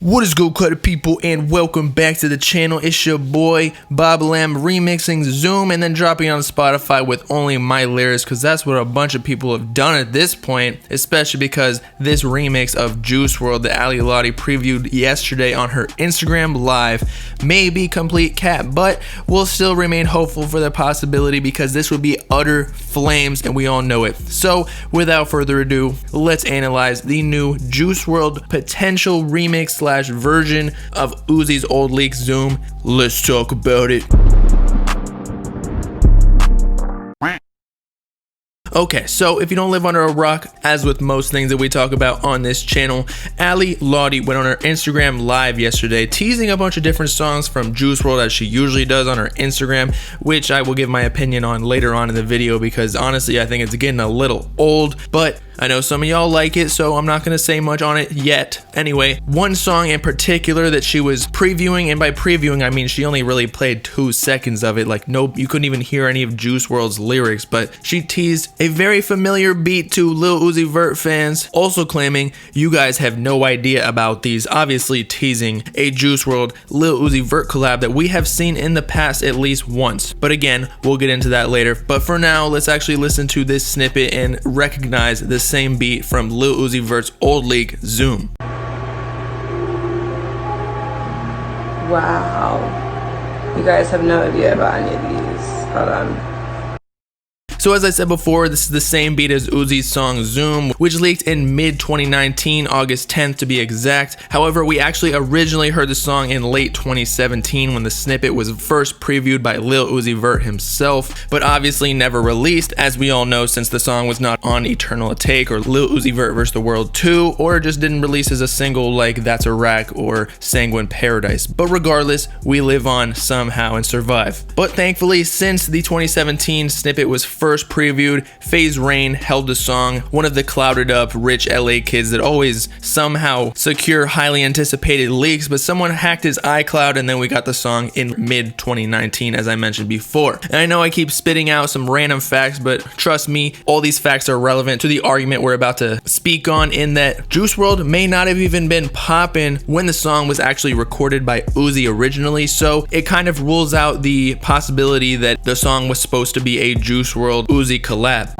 What is good, credit people, and welcome back to the channel. It's your boy Bobbalam remixing Zoom and then dropping on Spotify with only my lyrics, because that's what a bunch of people have done at this point, especially because this remix of Juice WRLD that Ali Lottie previewed yesterday on her Instagram live may be complete cap, but we'll still remain hopeful for the possibility because this would be utter flames and we all know it. So without further ado, let's analyze the new Juice WRLD potential remix version of Uzi's old leak Zoom. Let's talk about it. Okay, so if you don't live under a rock, as with most things that we talk about on this channel, Ali Lottie went on her Instagram live yesterday teasing a bunch of different songs from Juice WRLD as she usually does on her Instagram, which I will give my opinion on later on in the video because honestly I think it's getting a little old, but I know some of y'all like it, so I'm not going to say much on it yet. Anyway, one song in particular that she was previewing, and by previewing I mean she only really played 2 seconds of it, like no, you couldn't even hear any of Juice WRLD's lyrics, but she teased a very familiar beat to Lil Uzi Vert fans, also claiming you guys have no idea about these, obviously teasing a Juice WRLD Lil Uzi Vert collab that we have seen in the past at least once. But again, we'll get into that later. But for now, let's actually listen to this snippet and recognize the same beat from Lil Uzi Vert's old leak Zoom. Wow, you guys have no idea about any of these. Hold on. So as I said before, this is the same beat as Uzi's song Zoom, which leaked in mid-2019, August 10th to be exact. However, we actually originally heard the song in late 2017 when the snippet was first previewed by Lil Uzi Vert himself, but obviously never released, as we all know, since the song was not on Eternal Take or Lil Uzi Vert vs. the World 2, or just didn't release as a single like That's a Rack or Sanguine Paradise. But regardless, we live on somehow and survive. But thankfully, since the 2017 snippet was first previewed, FaZe Rain held the song, one of the clouded up rich LA kids that always somehow secure highly anticipated leaks, but someone hacked his iCloud and then we got the song in mid 2019 as I mentioned before. And I know I keep spitting out some random facts, but trust me, all these facts are relevant to the argument we're about to speak on, in that Juice WRLD may not have even been poppin' when the song was actually recorded by Uzi originally, so it kind of rules out the possibility that the song was supposed to be a Juice WRLD Uzi collab.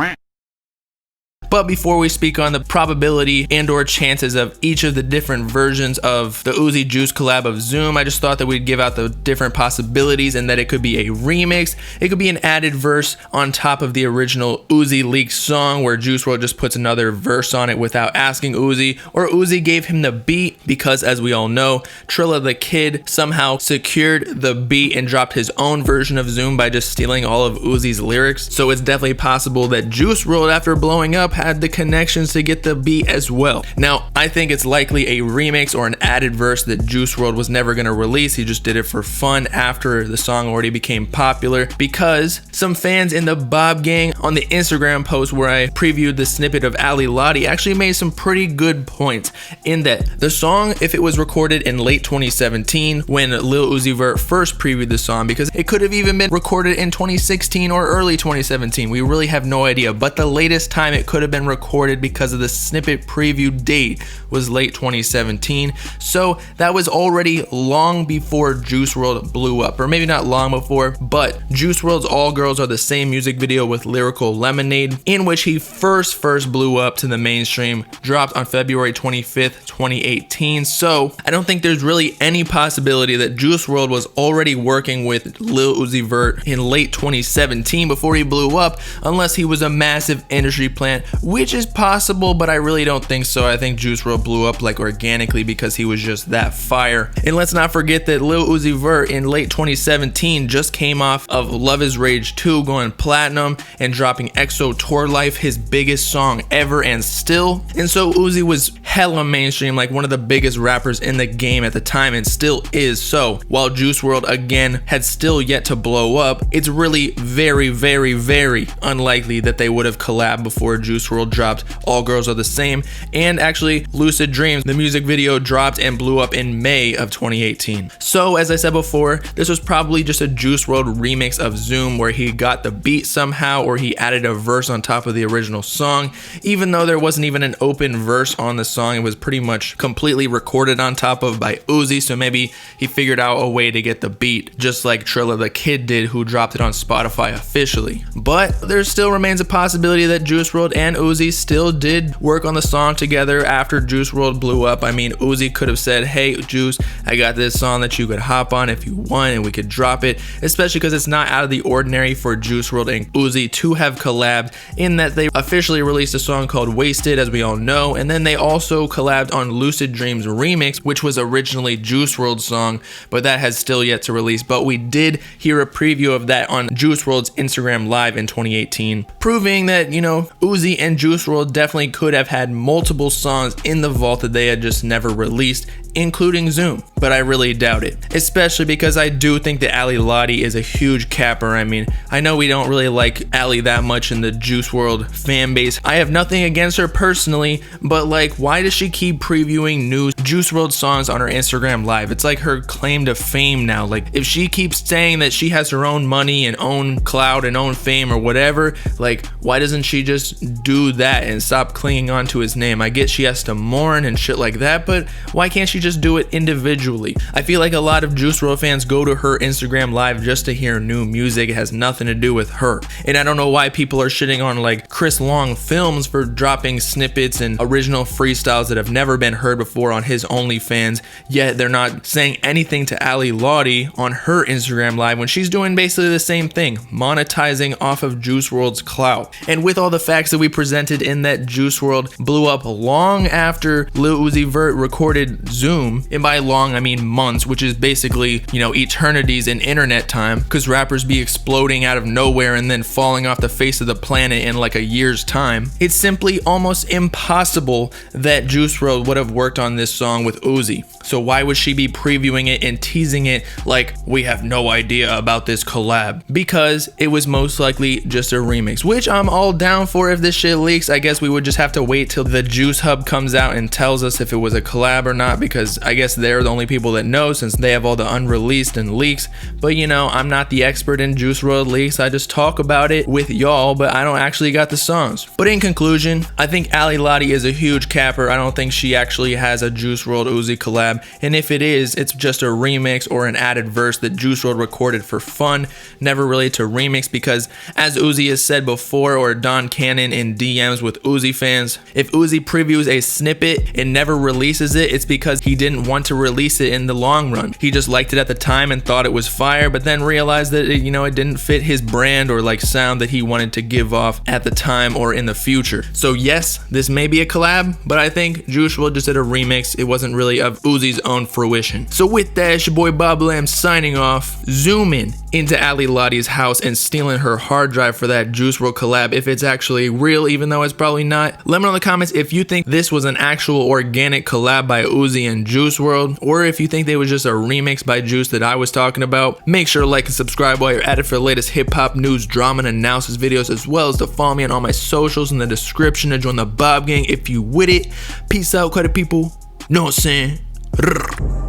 But before we speak on the probability and or chances of each of the different versions of the Uzi Juice collab of Zoom, I just thought that we'd give out the different possibilities, and that it could be a remix, it could be an added verse on top of the original Uzi leaked song where Juice WRLD just puts another verse on it without asking Uzi, or Uzi gave him the beat because, as we all know, Trilla the Kid somehow secured the beat and dropped his own version of Zoom by just stealing all of Uzi's lyrics. So it's definitely possible that Juice WRLD, after blowing up, had the connections to get the beat as well. Now, I think it's likely a remix or an added verse that Juice WRLD was never going to release. He just did it for fun after the song already became popular, because some fans in the Bob Gang on the Instagram post where I previewed the snippet of Ali Lottie actually made some pretty good points, in that the song, if it was recorded in late 2017 when Lil Uzi Vert first previewed the song, because it could have even been recorded in 2016 or early 2017, we really have no idea, but the latest time it could have been recorded because of the snippet preview date was late 2017, so that was already long before Juice WRLD blew up, or maybe not long before, but Juice WRLD's All Girls Are the Same music video with Lyrical Lemonade, in which he first blew up to the mainstream, dropped on February 25th 2018. So I don't think there's really any possibility that Juice WRLD was already working with Lil Uzi Vert in late 2017 before he blew up, unless he was a massive industry plant, which is possible, but I really don't think so. I think Juice WRLD blew up like organically because he was just that fire. And let's not forget that Lil Uzi Vert in late 2017 just came off of Love Is Rage 2 going platinum and dropping EXO Tour Life, his biggest song ever and still. And so Uzi was hella mainstream, like one of the biggest rappers in the game at the time, and still is. So while Juice WRLD again had still yet to blow up, it's really very, very, very unlikely that they would have collabed before Juice WRLD dropped All Girls Are the Same, and actually Lucid Dreams, the music video dropped and blew up in May of 2018. So as I said before, this was probably just a Juice WRLD remix of Zoom where he got the beat somehow, or he added a verse on top of the original song. Even though there wasn't even an open verse on the song, it was pretty much completely recorded on top of by Uzi, so maybe he figured out a way to get the beat, just like Trilla the Kid did, who dropped it on Spotify officially. But there still remains a possibility that Juice WRLD and Uzi still did work on the song together after Juice WRLD blew up. I mean, Uzi could have said, hey Juice, I got this song that you could hop on if you want and we could drop it, especially because it's not out of the ordinary for Juice WRLD and Uzi to have collabed, in that they officially released a song called Wasted, as we all know, and then they also collabed on Lucid Dreams remix, which was originally Juice WRLD's song, but that has still yet to release. But we did hear a preview of that on Juice WRLD's Instagram Live in 2018, proving that, you know, Uzi and Juice WRLD definitely could have had multiple songs in the vault that they had just never released, including Zoom, but I really doubt it, especially because I do think that Ali Lottie is a huge capper. I mean, I know we don't really like Ali that much in the Juice WRLD fan base. I have nothing against her personally, but like, why does she keep previewing new Juice WRLD songs on her Instagram Live? It's like her claim to fame now. Like, if she keeps saying that she has her own money and own clout and own fame or whatever, like, why doesn't she just do that and stop clinging on to his name? I get she has to mourn and shit like that, but why can't she just do it individually? I feel like a lot of Juice WRLD fans go to her Instagram Live just to hear new music. It has nothing to do with her. And I don't know why people are shitting on like Chris Long Films for dropping snippets and original freestyles that have never been heard before on his OnlyFans, yet they're not saying anything to Ali Lottie on her Instagram Live when she's doing basically the same thing, monetizing off of Juice WRLD's clout. And with all the facts that we presented in that Juice WRLD blew up long after Lil Uzi Vert recorded Zoom, and by long I mean months, which is basically, you know, eternities in internet time, because rappers be exploding out of nowhere and then falling off the face of the planet in like a year's time. It's simply almost impossible that Juice WRLD would have worked on this song with Uzi. So why would she be previewing it and teasing it like we have no idea about this collab? Because it was most likely just a remix, which I'm all down for. If this shit leaks, I guess we would just have to wait till the Juice Hub comes out and tells us if it was a collab or not, because I guess they're the only people that know since they have all the unreleased and leaks. But you know, I'm not the expert in Juice WRLD leaks. I just talk about it with y'all, but I don't actually got the songs. But in conclusion, I think Ali Lottie is a huge capper. I don't think she actually has a Juice WRLD Uzi collab, and if it is, it's just a remix or an added verse that Juice WRLD recorded for fun, never really to remix, because as Uzi has said before, or Don Cannon in DMs with Uzi fans, if Uzi previews a snippet and never releases it, it's because he didn't want to release it in the long run. He just liked it at the time and thought it was fire, but then realized that it didn't fit his brand or like sound that he wanted to give off at the time or in the future. So yes, this may be a collab, but I think Juice WRLD just did a remix. It wasn't really of Uzi's own fruition. So with that, it's your boy Bobbalam signing off, zooming into Ali Lottie's house and stealing her hard drive for that Juice WRLD collab, if it's actually real, even though it's probably not. Let me know in the comments if you think this was an actual organic collab by Uzi and Juice WRLD, or if you think they was just a remix by Juice that I was talking about. Make sure to like and subscribe while you're at it for the latest hip-hop news, drama, and analysis videos, as well as to follow me on all my socials in the description to join the Bob Gang if you with it. Peace out, credit people. Know what I'm saying?